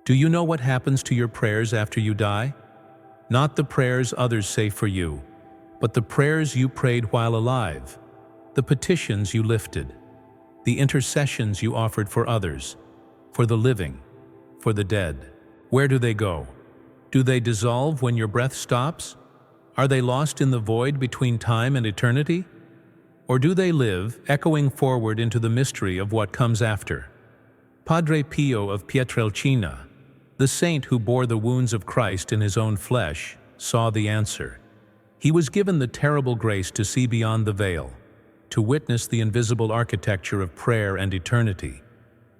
Do you know what happens to your prayers after you die? Not the prayers others say for you, but the prayers you prayed while alive, the petitions you lifted, the intercessions you offered for others, for the living, for the dead. Where do they go? Do they dissolve when your breath stops? Are they lost in the void between time and eternity? Or do they live, echoing forward into the mystery of what comes after? Padre Pio of Pietrelcina, the saint who bore the wounds of Christ in his own flesh, saw the answer. He was given the terrible grace to see beyond the veil, to witness the invisible architecture of prayer and eternity,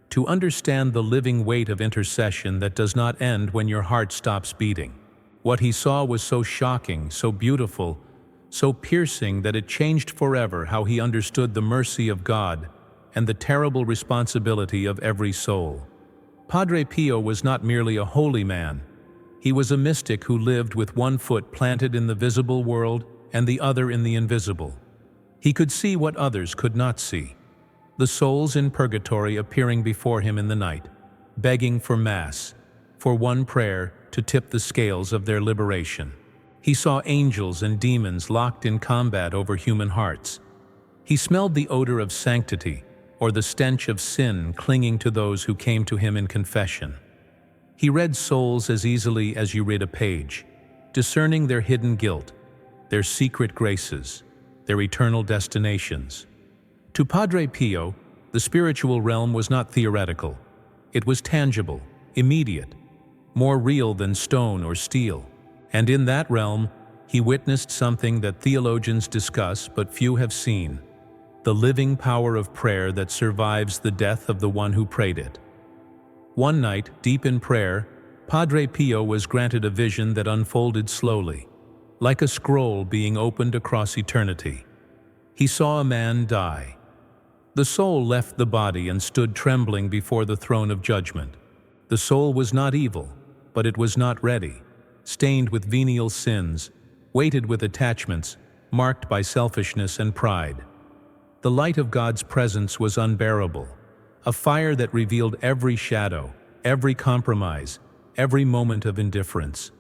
to understand the living weight of intercession that does not end when your heart stops beating. What he saw was so shocking, so beautiful, so piercing that it changed forever how he understood the mercy of God and the terrible responsibility of every soul. Padre Pio was not merely a holy man. He was a mystic who lived with one foot planted in the visible world and the other in the invisible. He could see what others could not see. The souls in purgatory appearing before him in the night, begging for Mass, for one prayer to tip the scales of their liberation. He saw angels and demons locked in combat over human hearts. He smelled the odor of sanctity, or the stench of sin clinging to those who came to him in confession. He read souls as easily as you read a page, discerning their hidden guilt, their secret graces, their eternal destinations. To Padre Pio, the spiritual realm was not theoretical. It was tangible, immediate, more real than stone or steel. And in that realm, he witnessed something that theologians discuss but few have seen: the living power of prayer that survives the death of the one who prayed it. One night, deep in prayer, Padre Pio was granted a vision that unfolded slowly, like a scroll being opened across eternity. He saw a man die. The soul left the body and stood trembling before the throne of judgment. The soul was not evil, but it was not ready, stained with venial sins, weighted with attachments, marked by selfishness and pride. The light of God's presence was unbearable, a fire that revealed every shadow, every compromise, every moment of indifference.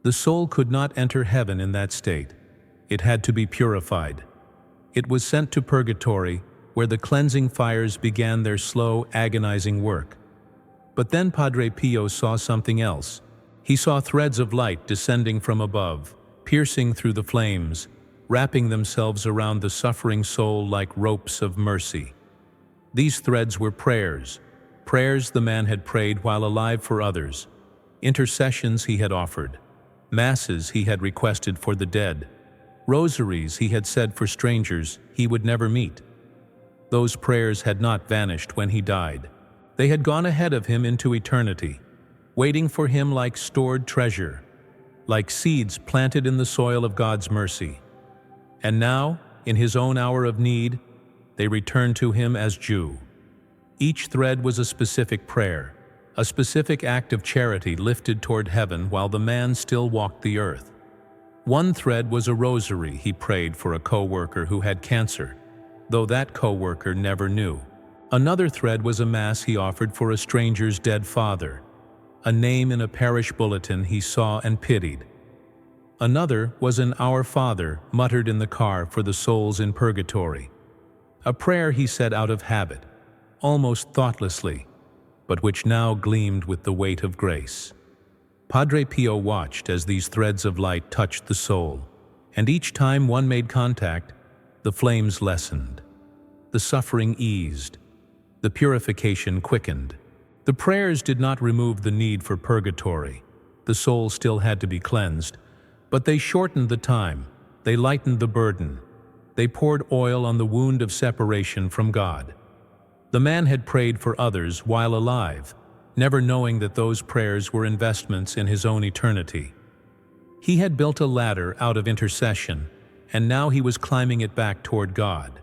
The soul could not enter heaven in that state. It had to be purified. It was sent to purgatory, where the cleansing fires began their slow, agonizing work. But then Padre Pio saw something else. He saw threads of light descending from above, piercing through the flames, wrapping themselves around the suffering soul like ropes of mercy. These threads were prayers the man had prayed while alive for others, intercessions he had offered, masses he had requested for the dead, rosaries he had said for strangers he would never meet. Those prayers had not vanished when he died. They had gone ahead of him into eternity, waiting for him like stored treasure, like seeds planted in the soil of God's mercy. And now, in his own hour of need, they returned to him as due. Each thread was a specific prayer, a specific act of charity lifted toward heaven while the man still walked the earth. One thread was a rosary he prayed for a co-worker who had cancer, though that co-worker never knew. Another thread was a Mass he offered for a stranger's dead father, a name in a parish bulletin he saw and pitied. Another was an Our Father muttered in the car for the souls in purgatory, a prayer he said out of habit, almost thoughtlessly, but which now gleamed with the weight of grace. Padre Pio watched as these threads of light touched the soul, and each time one made contact, the flames lessened, the suffering eased, the purification quickened. The prayers did not remove the need for purgatory. The soul still had to be cleansed, but they shortened the time, they lightened the burden, they poured oil on the wound of separation from God. The man had prayed for others while alive, never knowing that those prayers were investments in his own eternity. He had built a ladder out of intercession, and now he was climbing it back toward God.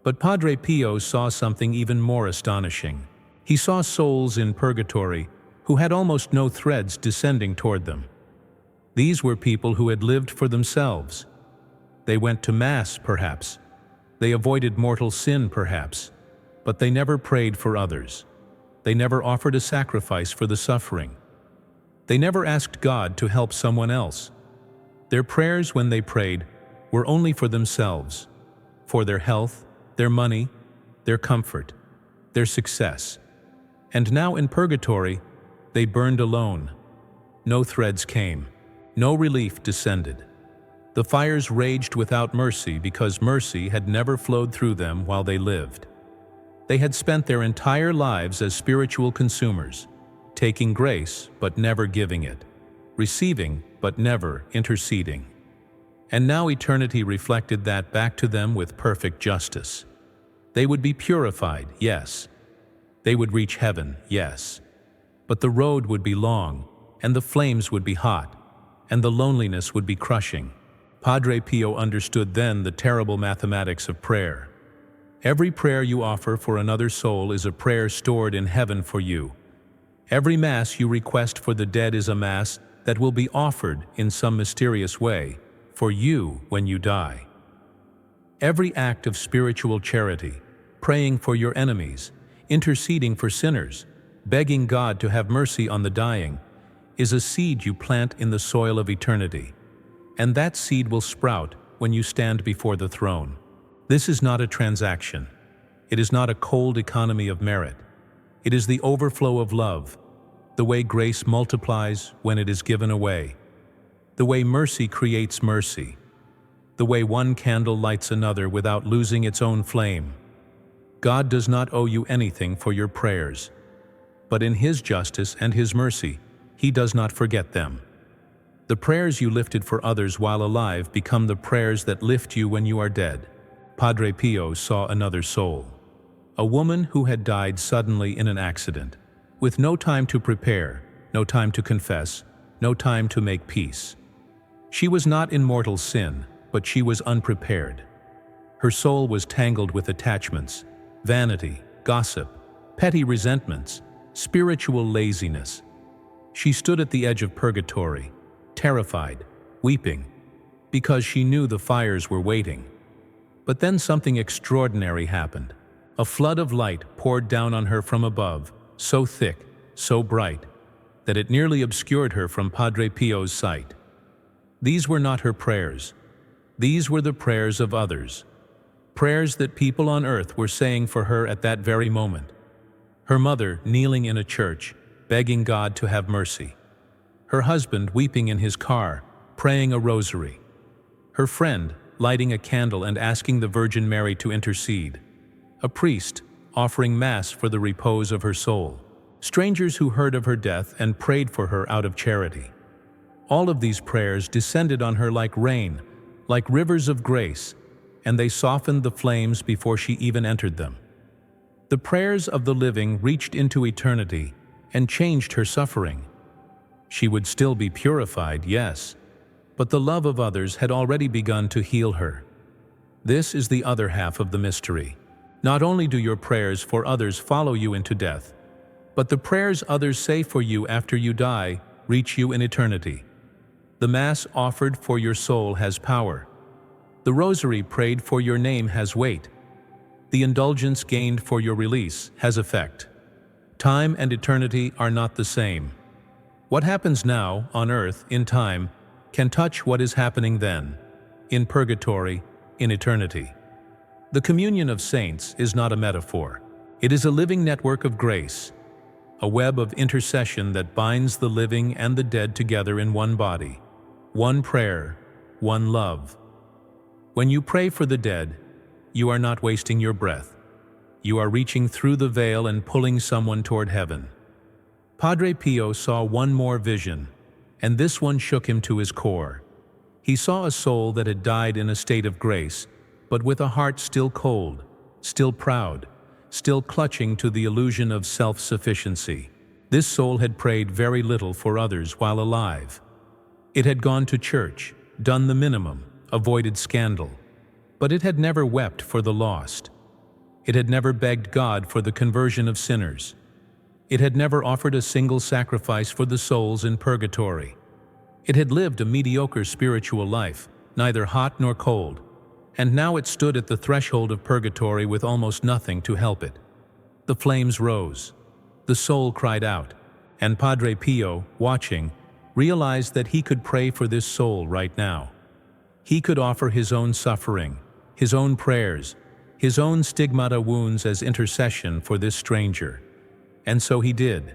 But Padre Pio saw something even more astonishing. He saw souls in purgatory who had almost no threads descending toward them. These were people who had lived for themselves. They went to Mass, perhaps. They avoided mortal sin, perhaps. But they never prayed for others. They never offered a sacrifice for the suffering. They never asked God to help someone else. Their prayers when they prayed were only for themselves, for their health, their money, their comfort, their success. And now in purgatory, they burned alone. No threads came. No relief descended. The fires raged without mercy because mercy had never flowed through them while they lived. They had spent their entire lives as spiritual consumers, taking grace but never giving it, receiving but never interceding. And now eternity reflected that back to them with perfect justice. They would be purified, yes. They would reach heaven, yes. But the road would be long, and the flames would be hot, and the loneliness would be crushing. Padre Pio understood then the terrible mathematics of prayer. Every prayer you offer for another soul is a prayer stored in heaven for you. Every Mass you request for the dead is a Mass that will be offered in some mysterious way for you when you die. Every act of spiritual charity, praying for your enemies, interceding for sinners, begging God to have mercy on the dying, is a seed you plant in the soil of eternity. And that seed will sprout when you stand before the throne. This is not a transaction. It is not a cold economy of merit. It is the overflow of love, the way grace multiplies when it is given away, the way mercy creates mercy, the way one candle lights another without losing its own flame. God does not owe you anything for your prayers, but in His justice and His mercy, He does not forget them. The prayers you lifted for others while alive become the prayers that lift you when you are dead. Padre Pio saw another soul, a woman who had died suddenly in an accident, with no time to prepare, no time to confess, no time to make peace. She was not in mortal sin, but she was unprepared. Her soul was tangled with attachments, vanity, gossip, petty resentments, spiritual laziness. She stood at the edge of purgatory, terrified, weeping, because she knew the fires were waiting. But then something extraordinary happened. A flood of light poured down on her from above, so thick, so bright, that it nearly obscured her from Padre Pio's sight. These were not her prayers. These were the prayers of others. Prayers that people on earth were saying for her at that very moment. Her mother kneeling in a church, begging God to have mercy. Her husband weeping in his car, praying a rosary. Her friend lighting a candle and asking the Virgin Mary to intercede. A priest offering Mass for the repose of her soul. Strangers who heard of her death and prayed for her out of charity. All of these prayers descended on her like rain, like rivers of grace, and they softened the flames before she even entered them. The prayers of the living reached into eternity and changed her suffering. She would still be purified, yes, but the love of others had already begun to heal her. This is the other half of the mystery. Not only do your prayers for others follow you into death, but the prayers others say for you after you die reach you in eternity. The Mass offered for your soul has power. The rosary prayed for your name has weight. The indulgence gained for your release has effect. Time and eternity are not the same. What happens now, on earth, in time, can touch what is happening then, in purgatory, in eternity. The communion of saints is not a metaphor. It is a living network of grace, a web of intercession that binds the living and the dead together in one body, one prayer, one love. When you pray for the dead, you are not wasting your breath. You are reaching through the veil and pulling someone toward heaven. Padre Pio saw one more vision, and this one shook him to his core. He saw a soul that had died in a state of grace, but with a heart still cold, still proud, still clutching to the illusion of self-sufficiency. This soul had prayed very little for others while alive. It had gone to church, done the minimum, avoided scandal, but it had never wept for the lost. It had never begged God for the conversion of sinners. It had never offered a single sacrifice for the souls in purgatory. It had lived a mediocre spiritual life, neither hot nor cold, and now it stood at the threshold of purgatory with almost nothing to help it. The flames rose. The soul cried out, and Padre Pio, watching, realized that he could pray for this soul right now. He could offer his own suffering, his own prayers, his own stigmata wounds as intercession for this stranger. And so he did.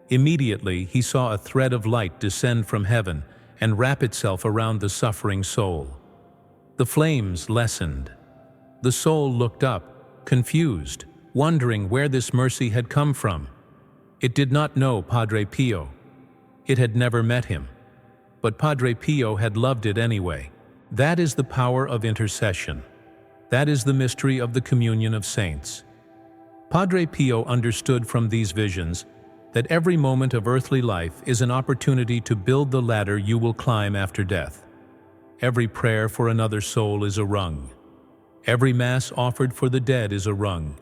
Immediately he saw a thread of light descend from heaven and wrap itself around the suffering soul. The flames lessened. The soul looked up, confused, wondering where this mercy had come from. It did not know Padre Pio. It had never met him. But Padre Pio had loved it anyway. That is the power of intercession. That is the mystery of the communion of saints. Padre Pio understood from these visions that every moment of earthly life is an opportunity to build the ladder you will climb after death. Every prayer for another soul is a rung. Every Mass offered for the dead is a rung.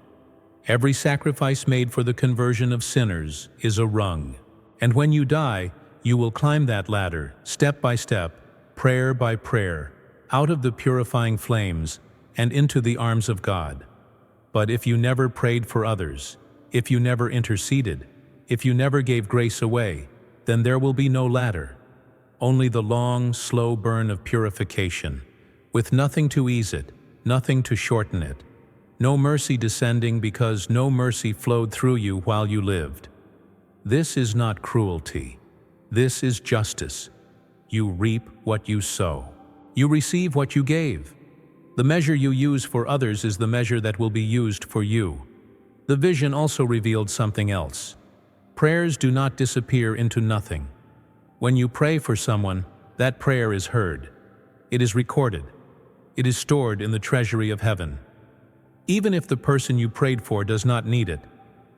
Every sacrifice made for the conversion of sinners is a rung. And when you die, you will climb that ladder, step by step, prayer by prayer, out of the purifying flames and into the arms of God. But if you never prayed for others, if you never interceded, if you never gave grace away, then there will be no ladder. Only the long, slow burn of purification, with nothing to ease it, nothing to shorten it. No mercy descending because no mercy flowed through you while you lived. This is not cruelty. This is justice. You reap what you sow. You receive what you gave. The measure you use for others is the measure that will be used for you. The vision also revealed something else. Prayers do not disappear into nothing. When you pray for someone, that prayer is heard. It is recorded. It is stored in the treasury of heaven. Even if the person you prayed for does not need it,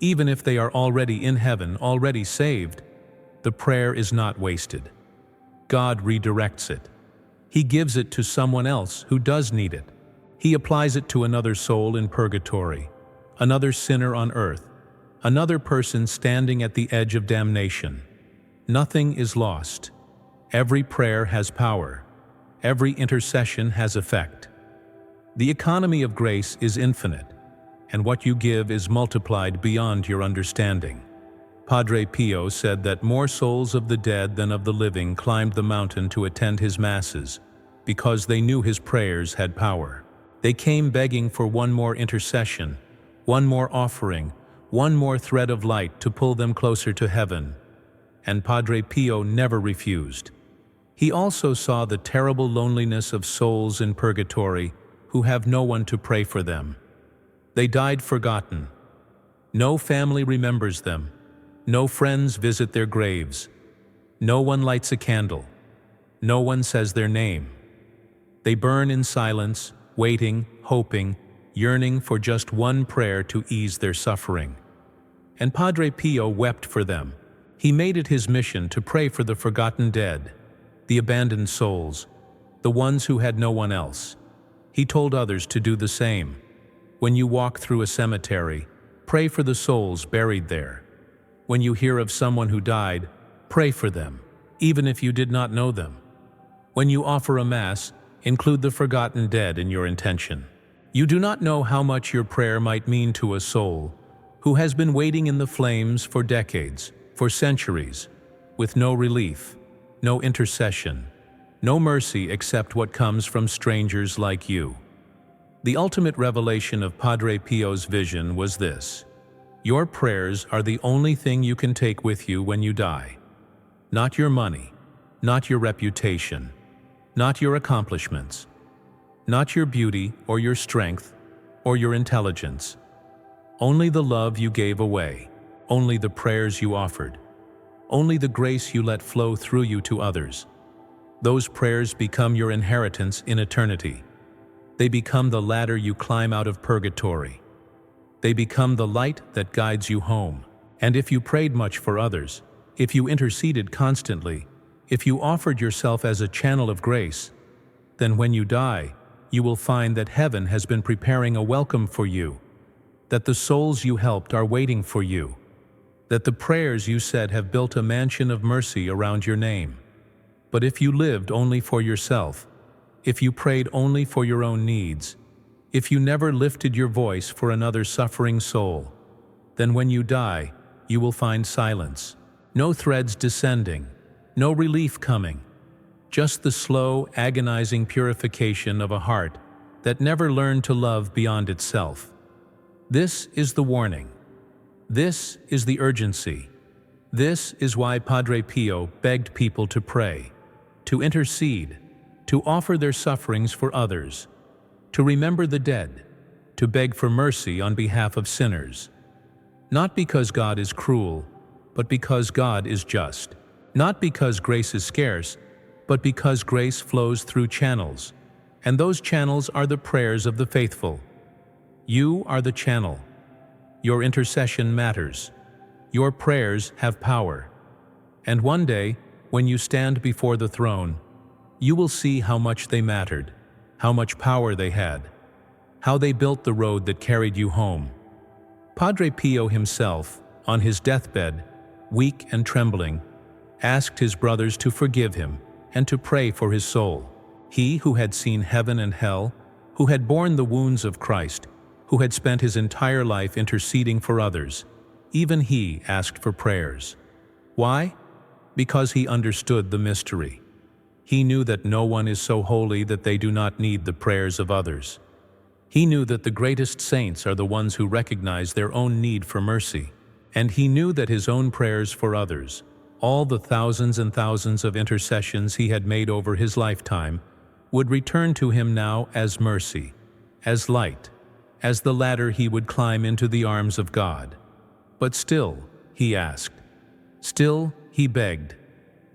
even if they are already in heaven, already saved, the prayer is not wasted. God redirects it. He gives it to someone else who does need it. He applies it to another soul in purgatory, another sinner on earth, another person standing at the edge of damnation. Nothing is lost. Every prayer has power. Every intercession has effect. The economy of grace is infinite, and what you give is multiplied beyond your understanding. Padre Pio said that more souls of the dead than of the living climbed the mountain to attend his masses, because they knew his prayers had power. They came begging for one more intercession, one more offering, one more thread of light to pull them closer to heaven. And Padre Pio never refused. He also saw the terrible loneliness of souls in purgatory who have no one to pray for them. They died forgotten. No family remembers them. No friends visit their graves. No one lights a candle. No one says their name. They burn in silence, waiting, hoping, yearning for just one prayer to ease their suffering. And Padre Pio wept for them. He made it his mission to pray for the forgotten dead, the abandoned souls, the ones who had no one else. He told others to do the same. When you walk through a cemetery, pray for the souls buried there. When you hear of someone who died, pray for them, even if you did not know them. When you offer a Mass, include the forgotten dead in your intention. You do not know how much your prayer might mean to a soul who has been waiting in the flames for decades, for centuries, with no relief, no intercession, no mercy except what comes from strangers like you. The ultimate revelation of Padre Pio's vision was this: your prayers are the only thing you can take with you when you die. Not your money, not your reputation, not your accomplishments, not your beauty or your strength or your intelligence. Only the love you gave away, only the prayers you offered, only the grace you let flow through you to others. Those prayers become your inheritance in eternity. They become the ladder you climb out of purgatory. They become the light that guides you home. And if you prayed much for others, if you interceded constantly, if you offered yourself as a channel of grace, then when you die, you will find that heaven has been preparing a welcome for you, that the souls you helped are waiting for you, that the prayers you said have built a mansion of mercy around your name. But if you lived only for yourself, if you prayed only for your own needs, if you never lifted your voice for another suffering soul, then when you die, you will find silence. No threads descending, no relief coming. Just the slow, agonizing purification of a heart that never learned to love beyond itself. This is the warning. This is the urgency. This is why Padre Pio begged people to pray, to intercede, to offer their sufferings for others, to remember the dead, to beg for mercy on behalf of sinners. Not because God is cruel, but because God is just. Not because grace is scarce, but because grace flows through channels, and those channels are the prayers of the faithful. You are the channel. Your intercession matters. Your prayers have power. And one day, when you stand before the throne, you will see how much they mattered, how much power they had, how they built the road that carried you home. Padre Pio himself, on his deathbed, weak and trembling, asked his brothers to forgive him and to pray for his soul. He who had seen heaven and hell, who had borne the wounds of Christ, who had spent his entire life interceding for others, even he asked for prayers. Why? Because he understood the mystery. He knew that no one is so holy that they do not need the prayers of others. He knew that the greatest saints are the ones who recognize their own need for mercy. And he knew that his own prayers for others, all the thousands and thousands of intercessions he had made over his lifetime, would return to him now as mercy, as light, as the ladder he would climb into the arms of God. But still, he asked. Still, he begged.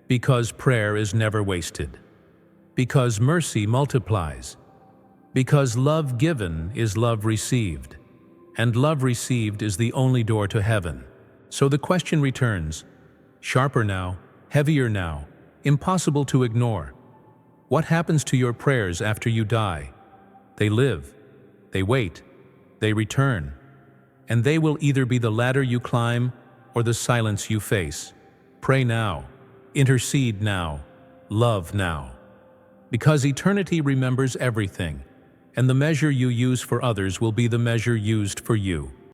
Because prayer is never wasted. Because mercy multiplies. Because love given is love received. And love received is the only door to heaven. So the question returns, sharper now, heavier now, impossible to ignore. What happens to your prayers after you die? They live, they wait, they return, and they will either be the ladder you climb or the silence you face. Pray now, intercede now, love now. Because eternity remembers everything, and the measure you use for others will be the measure used for you.